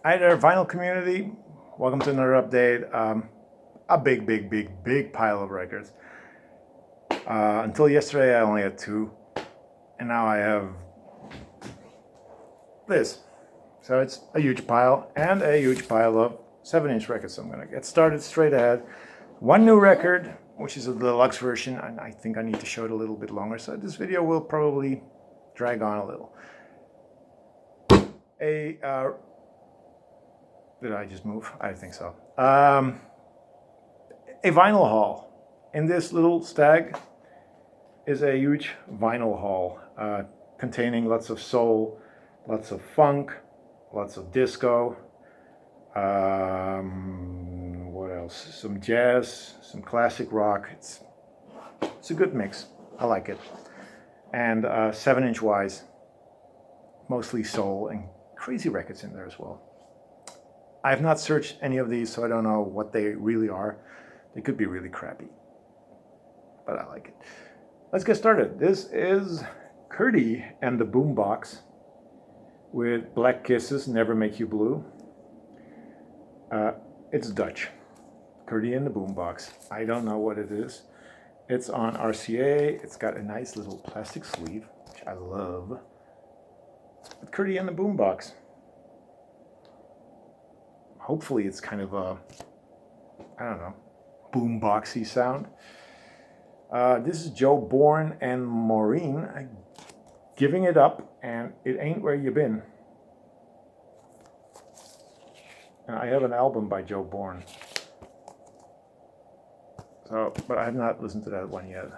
Hi there, vinyl community. Welcome to another update. A big pile of records. Until yesterday, I only had two, and now I have this. So it's a huge pile and a huge pile of 7-inch records. So I'm gonna get started straight ahead. One new record, which is a deluxe version, and I think I need to show it a little bit longer. So this video will probably drag on a little. Did I just move? I think so. A vinyl haul. In this little stag is a huge vinyl haul containing lots of soul, lots of funk, lots of disco. What else? Some jazz, some classic rock. It's a good mix. I like it. And 7-inch wise, mostly soul and crazy records in there as well. I have not searched any of these, so I don't know what they really are. They could be really crappy, but I like it. Let's get started. This is Curdy and the Boombox with Black Kisses, Never Make You Blue. It's Dutch. Curdy and the Boombox. I don't know what it is. It's on RCA. It's got a nice little plastic sleeve, which I love. But Curdy and the Boombox. Hopefully it's kind of a, I don't know, boomboxy sound. This is Joe Bourne and Maureen giving it up, and it ain't where you been. And I have an album by Joe Bourne. So, but I have not listened to that one yet.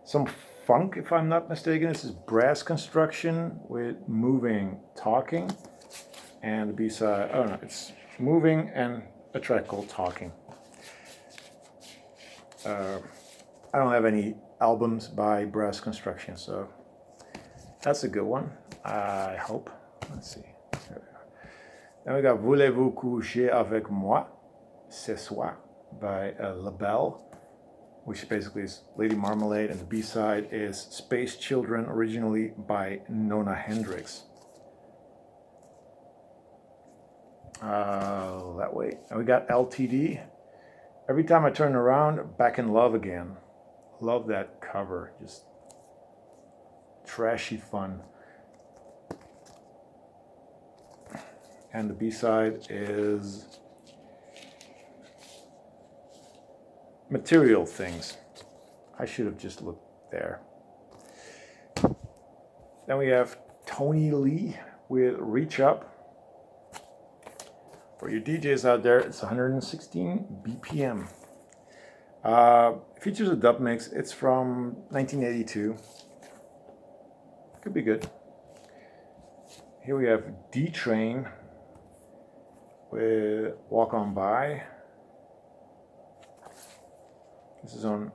Some funk, if I'm not mistaken. This is Brass Construction with Moving Talking. And the B-side, oh no, it's Moving and a track called Talking. I don't have any albums by Brass Construction, so that's a good one, I hope. Let's see. Then we got Voulez-vous coucher avec moi ce soir by LaBelle, which basically is Lady Marmalade, and the B-side is Space Children, originally by Nona Hendrix. That way. And we got LTD. Every time I turn around, Back in Love Again. Love that cover. Just trashy fun. And the B-side is Material Things. I should have just looked there. Then we have Tony Lee with Reach Up. For you DJs out there, it's 116 BPM. Features a dub mix. It's from 1982. Could be good. Here we have D-Train with Walk On By. This is on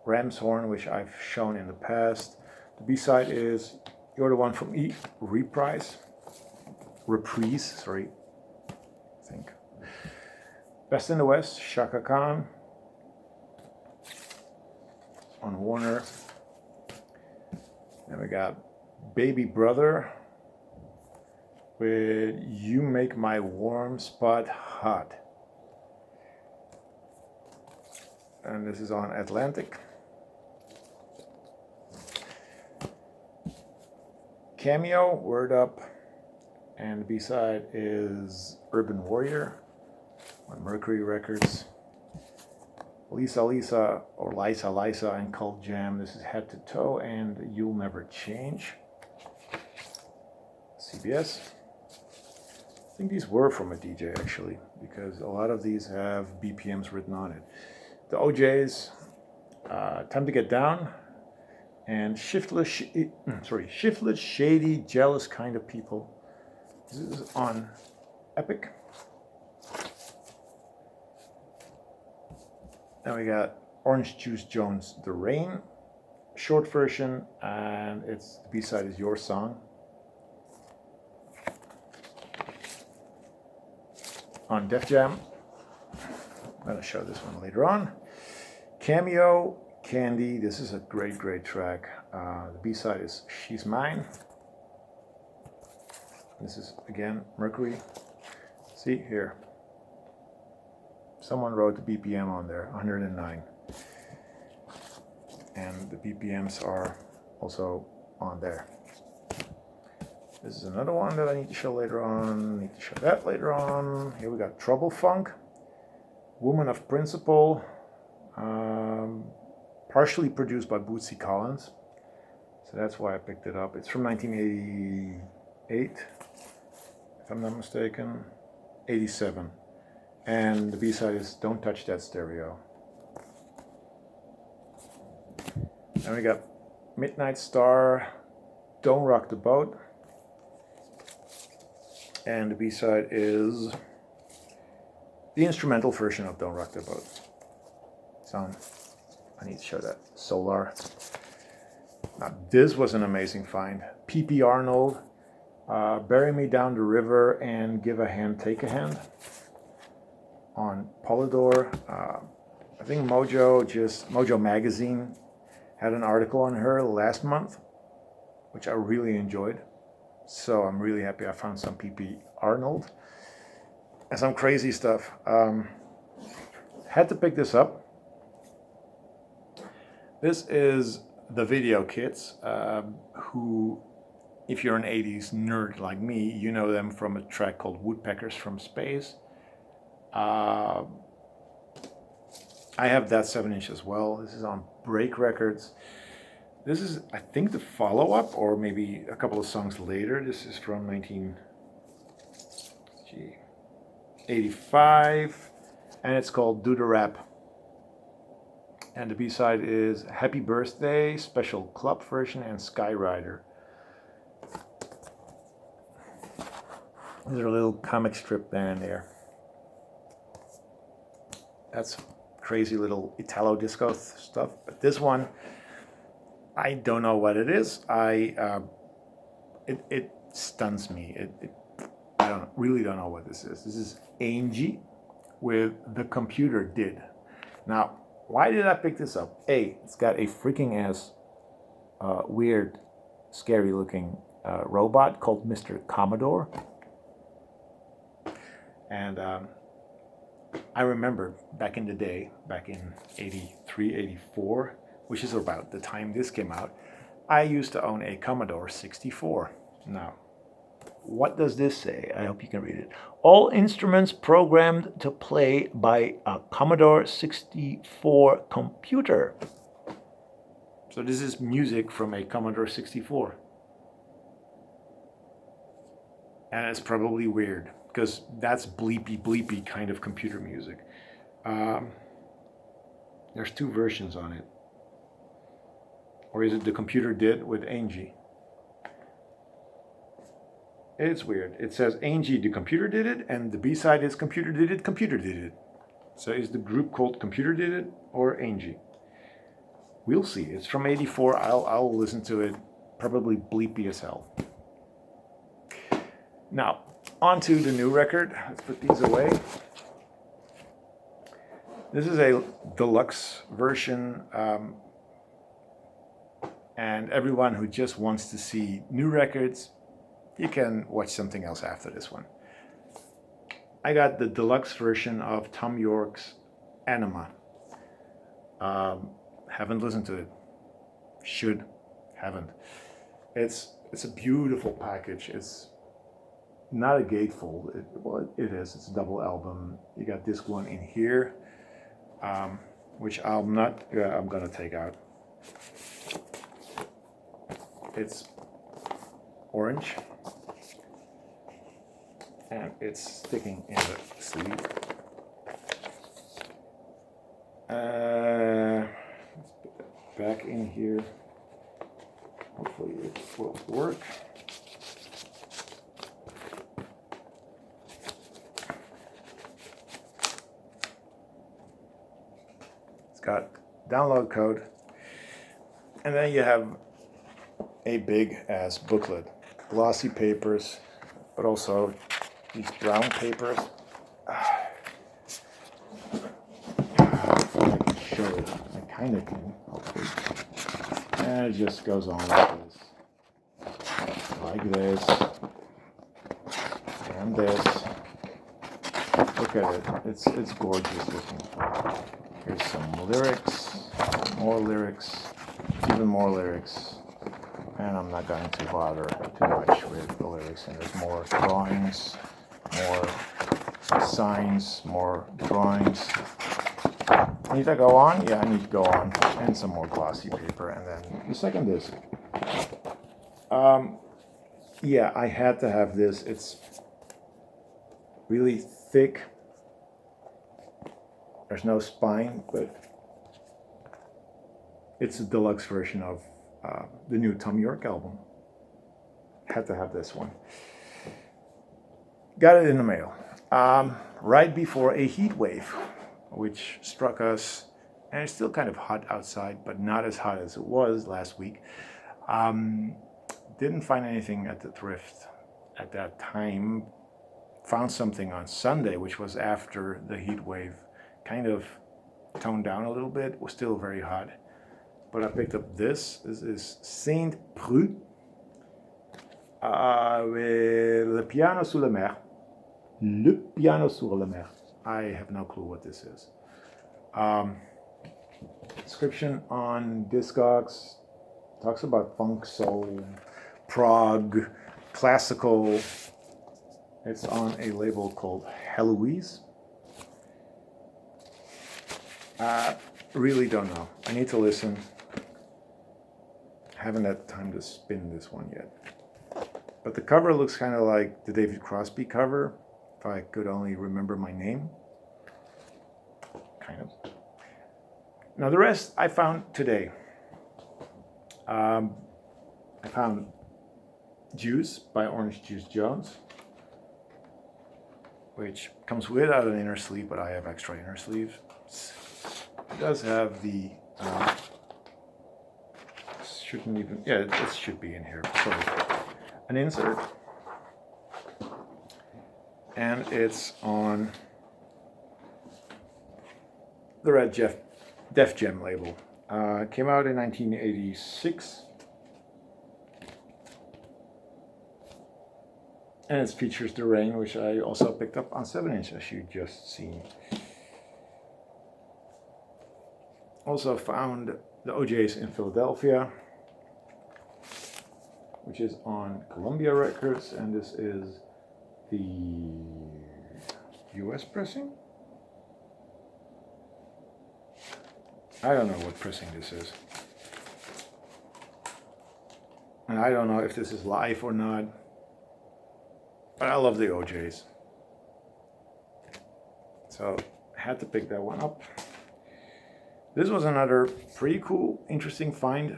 Ramshorn, which I've shown in the past. The B-side is You're the One from E, Reprise, sorry. I think. Best in the West, Shaka Khan on Warner. Then we got Baby Brother with You Make My Warm Spot Hot. And this is on Atlantic. Cameo, Word Up. And the B-side is Urban Warrior on Mercury Records. Lisa or Lisa and Cult Jam. This is Head to Toe and You'll Never Change. CBS. I think these were from a DJ actually, because a lot of these have BPMs written on it. The OJs, Time to Get Down, and Shiftless, Shady, Jealous Kind of People. This is on Epic. Then we got Orange Juice Jones, The Rain, short version, and it's the B-side is Your Song. On Def Jam, I'm going to show this one later on. Cameo, Candy, this is a great track. The B-side is She's Mine. This is, again, Mercury. See here. Someone wrote the BPM on there, 109. And the BPMs are also on there. This is another one that I need to show later on. Need to show that later on. Here we got Trouble Funk, Woman of Principle, partially produced by Bootsy Collins. So that's why I picked it up. It's from 1988, if I'm not mistaken, 87. And the B-side is Don't Touch That Stereo. And we got Midnight Star, Don't Rock the Boat. And the B-side is the instrumental version of Don't Rock the Boat. Sound. I need to show that. Solar. Now this was an amazing find. P.P. Arnold, Bury Me Down the River and Give a Hand, Take a Hand on Polydor. I think Mojo Magazine had an article on her last month, which I really enjoyed. So I'm really happy I found some P.P. Arnold and some crazy stuff. Had to pick this up. This is the Video Kids, who, if you're an 80s nerd like me, you know them from a track called Woodpeckers from Space. I have that 7-inch as well. This is on Break Records. This is, I think, the follow-up, or maybe a couple of songs later. This is from 1985, and it's called Do the Rap. And the B-side is Happy Birthday, Special Club Version, and Skyrider. There's a little comic strip band there. That's crazy little Italo disco stuff. But this one, I don't know what it is. It stuns me. I really don't know what this is. This is Angie with The Computer Did. Now, why did I pick this up? A, it's got a freaking ass weird, scary looking robot called Mr. Commodore. And I remember back in the day, back in 83, 84, which is about the time this came out, I used to own a Commodore 64. Now, what does this say? I hope you can read it. All instruments programmed to play by a Commodore 64 computer. So this is music from a Commodore 64. And it's probably weird, because that's bleepy kind of computer music. There's two versions on it. Or is it The Computer Did with Angie? It's weird. It says Angie, The Computer Did It, and the B-side is Computer Did It, Computer Did It. So is the group called Computer Did It or Angie? We'll see. It's from 84. I'll listen to it. Probably bleepy as hell. Now, on to the new record. Let's put these away. This is a deluxe version. And everyone who just wants to see new records, you can watch something else after this one. I got the deluxe version of Tom York's Anima. Haven't listened to it. Should. Haven't. It's a beautiful package. It's not a gatefold. It is. It's a double album. You got this one in here, which I'm gonna take out. It's orange, and it's sticking in the sleeve. Let's put that back in here. Hopefully it will work. It's got download code, and then you have a big ass booklet, glossy papers, but also these brown papers. I can show it. I kind of can, hopefully. And it just goes on like this, and this, Look at it. It's gorgeous looking. Here's some lyrics, more lyrics, even more lyrics. And I'm not going to bother too much with the lyrics. And there's more drawings, more signs, more drawings. Need to go on? Yeah, I need to go on. And some more glossy paper. And then the second disc. Yeah, I had to have this. It's really thick. There's no spine, but it's a deluxe version of the new Tom York album. Had to have this one. Got it in the mail. Right before a heat wave, which struck us, and it's still kind of hot outside, but not as hot as it was last week. Didn't find anything at the Thrift at that time. Found something on Sunday, which was after the heat wave kind of toned down a little bit. It was still very hot. But I picked up this. This is Saint Preux with Le Piano sur la Mer. Le Piano sur la Mer. I have no clue what this is. Description on Discogs talks about funk, soul, prog, classical. It's on a label called Heloise. Really don't know. I need to listen. Haven't had time to spin this one yet. But the cover looks kind of like the David Crosby cover, if I could only remember my name. Kind of. Now the rest I found today. I found Juice by Orange Juice Jones, which comes without an inner sleeve, but I have extra inner sleeves. It does have the shouldn't even, yeah, it should be in here. Sorry, an insert, and it's on the red Def Jam label. It came out in 1986, and it features The Rain, which I also picked up on 7-inch, as you just seen. Also found the OJs in Philadelphia, which is on Columbia Records, and this is the US pressing? I don't know what pressing this is. And I don't know if this is live or not, but I love the OJs. So I had to pick that one up. This was another pretty cool, interesting find.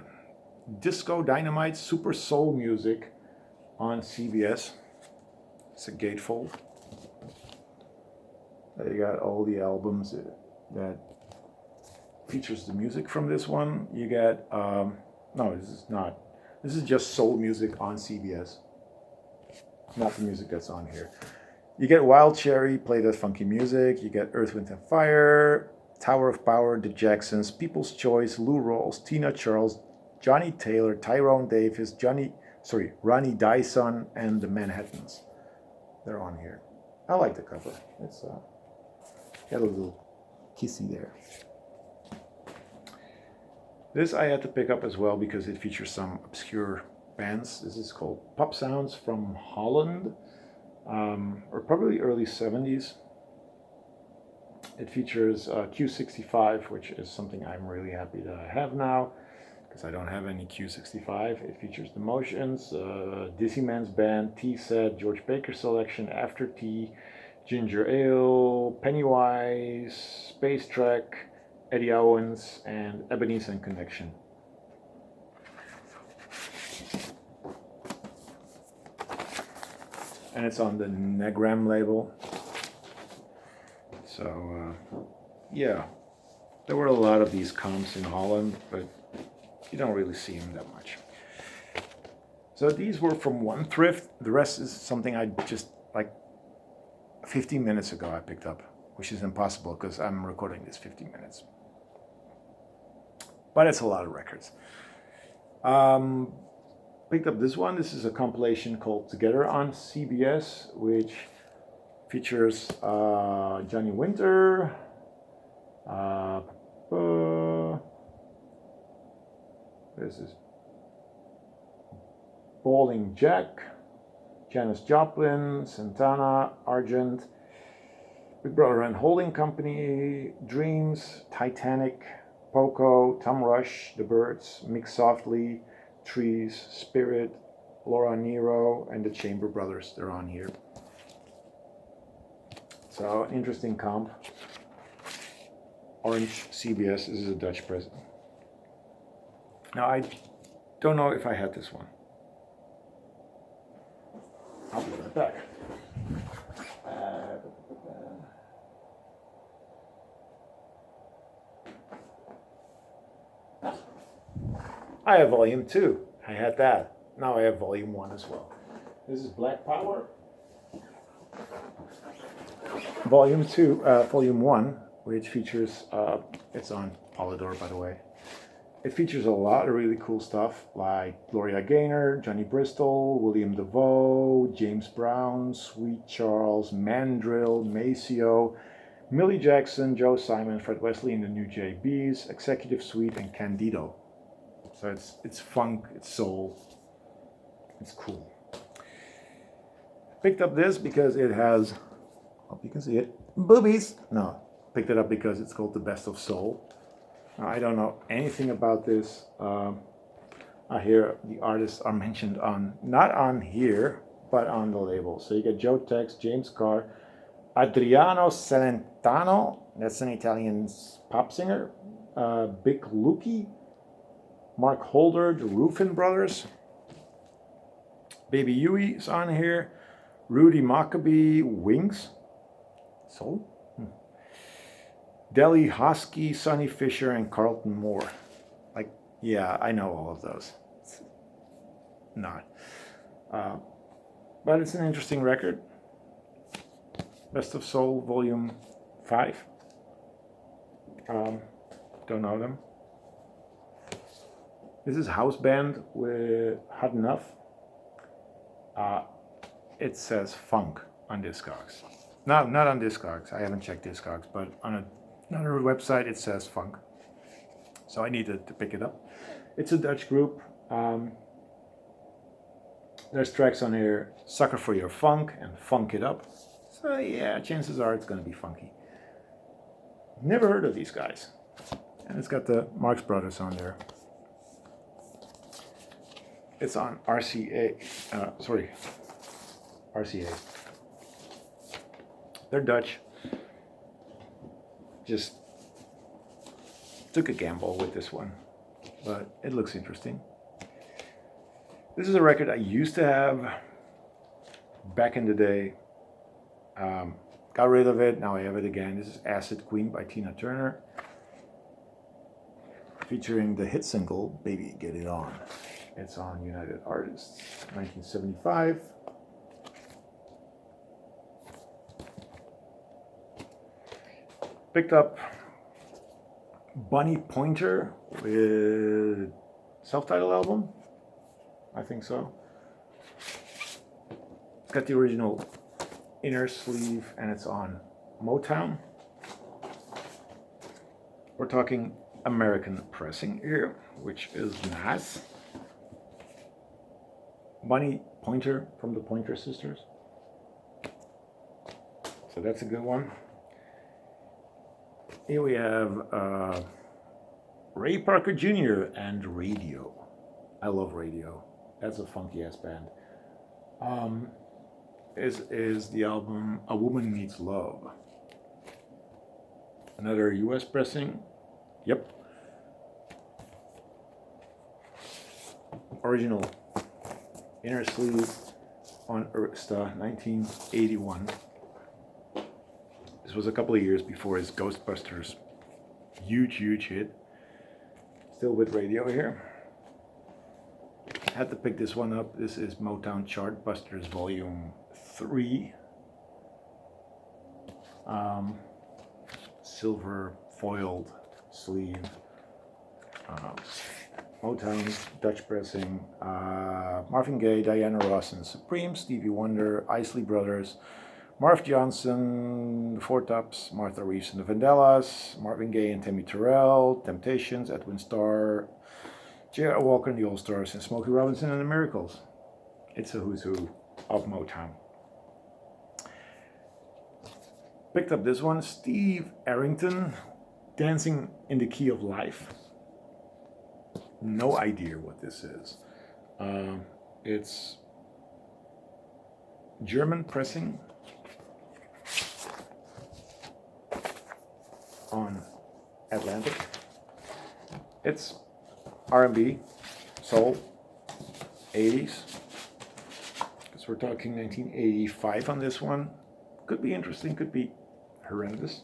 Disco Dynamite Super Soul Music on CBS. It's a gatefold. You got all the albums that features the music from this one. You get, no, this is not. This is just soul music on CBS. Not the music that's on here. You get Wild Cherry, Play That Funky Music. You get Earth, Wind & Fire, Tower of Power, The Jacksons, People's Choice, Lou Rawls, Tina Charles, Johnny Taylor, Tyrone Davis, Ronnie Dyson, and the Manhattans. They're on here. I like the cover. It's got a little kissy there. This I had to pick up as well because it features some obscure bands. This is called Pop Sounds from Holland, or probably early 70s. It features Q65, which is something I'm really happy that I have now, because I don't have any Q65. It features The Motions, Dizzy Man's Band, T-Set, George Baker Selection, After Tea, Ginger Ale, Pennywise, Space Track, Eddie Owens, and Ebenezer and Connection. And it's on the Negram label. So, yeah, there were a lot of these comps in Holland, but you don't really see them that much. So these were from one thrift. The rest is something I just, like 15 minutes ago I picked up, which is impossible because I'm recording this 15 minutes. But it's a lot of records. Picked up this one. This is a compilation called Together on CBS, which Features Johnny Winter, this is Bowling Jack, Janis Joplin, Santana, Argent, Big Brother and Holding Company, Dreams, Titanic, Poco, Tom Rush, The Birds, Mix Softly, Trees, Spirit, Laura Nero, and the Chamber Brothers. They're on here. So, interesting comp. Orange CBS. This is a Dutch press. Now, I don't know if I had this one. I'll put it back. I have volume 2. I had that. Now I have volume 1 as well. This is Black Power. Volume 2, volume 1, which features, it's on Polydor, by the way. It features a lot of really cool stuff like Gloria Gaynor, Johnny Bristol, William DeVoe, James Brown, Sweet Charles, Mandrill, Maceo, Millie Jackson, Joe Simon, Fred Wesley and the New JBs, Executive Suite, and Candido. So it's funk, it's soul, it's cool. Picked up this because it has, hope you can see it, boobies. No, picked it up because it's called The Best of Soul. Now, I don't know anything about this. I hear the artists are mentioned on, not on here, but on the label. So you get Joe Tex, James Carr, Adriano Celentano, that's an Italian pop singer, Big Luki, Mark Holder, the Rufin Brothers, Baby Huey is on here, Rudy Maccabee, Wings, Soul, Deli Hosky, Sonny Fisher, and Carlton Moore. Like, yeah, I know all of those. It's not. But it's an interesting record. Best of Soul, Volume 5. Don't know them. This is House Band with Hot Enough. It says funk on Discogs. No, not on Discogs. I haven't checked Discogs, but on another website it says funk. So I needed to pick it up. It's a Dutch group. There's tracks on here, Sucker for Your Funk and Funk It Up. So yeah, chances are it's going to be funky. Never heard of these guys. And it's got the Marx Brothers on there. It's on RCA. RCA. They're Dutch. Just took a gamble with this one, but it looks interesting. This is a record I used to have back in the day. Got rid of it, now I have it again. This is Acid Queen by Tina Turner, featuring the hit single Baby Get It On. It's on United Artists, 1975. Picked up Bunny Pointer with self-titled album, I think so. It's got the original inner sleeve and it's on Motown. We're talking American pressing here, which is nice. Bunny Pointer from the Pointer Sisters. So that's a good one. Here we have Ray Parker Jr. and Radio. I love Radio. That's a funky ass band. Is the album A Woman Needs Love. Another US pressing. Yep. Original inner sleeve on Arista, 1981. This was a couple of years before his Ghostbusters huge hit. Still with Radio here. Had to pick this one up. This is Motown Chart Busters Volume 3. Silver foiled sleeve. Motown, Dutch pressing. Marvin Gaye, Diana Ross and Supreme, Stevie Wonder, Isley Brothers, Marv Johnson, the Four Tops, Martha Reeves and the Vandellas, Marvin Gaye and Tammy Terrell, Temptations, Edwin Starr, J.R. Walker and the All Stars, and Smokey Robinson and the Miracles. It's a who's who of Motown. Picked up this one, Steve Arrington, Dancing in the Key of Life. No idea what this is. It's German pressing on Atlantic. It's R&B, soul, 80s. Because we're talking 1985 on this one. Could be interesting, could be horrendous.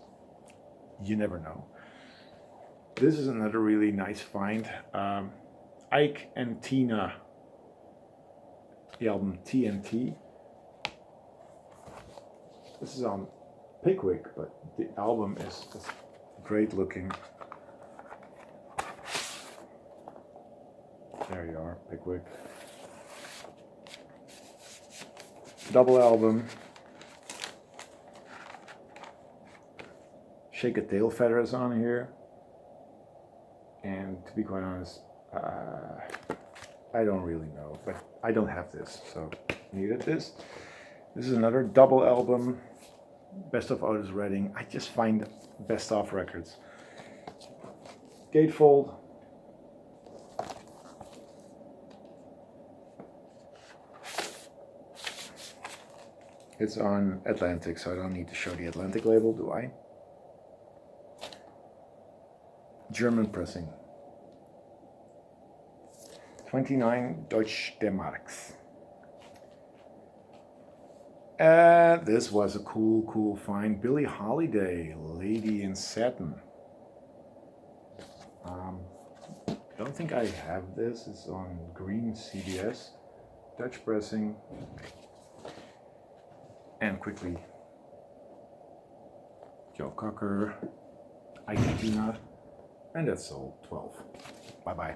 You never know. This is another really nice find. Ike and Tina, the album TNT. This is on Pickwick, but the album is great looking. There you are, Pickwick. Double album. Shake a Tail Feather is on here. And to be quite honest, I don't really know, but I don't have this, so needed this. This is another double album, Best of Otis Redding. I just find best of records. Gatefold. It's on Atlantic, so I don't need to show the Atlantic label, do I? German pressing. 29 Deutsche D-Marks. This was a cool find. Billie Holiday, Lady in Satin. Don't think I have this. It's on green CBS. Dutch pressing. And quickly, Joe Cocker, Ike Tina, and that's all 12. Bye-bye.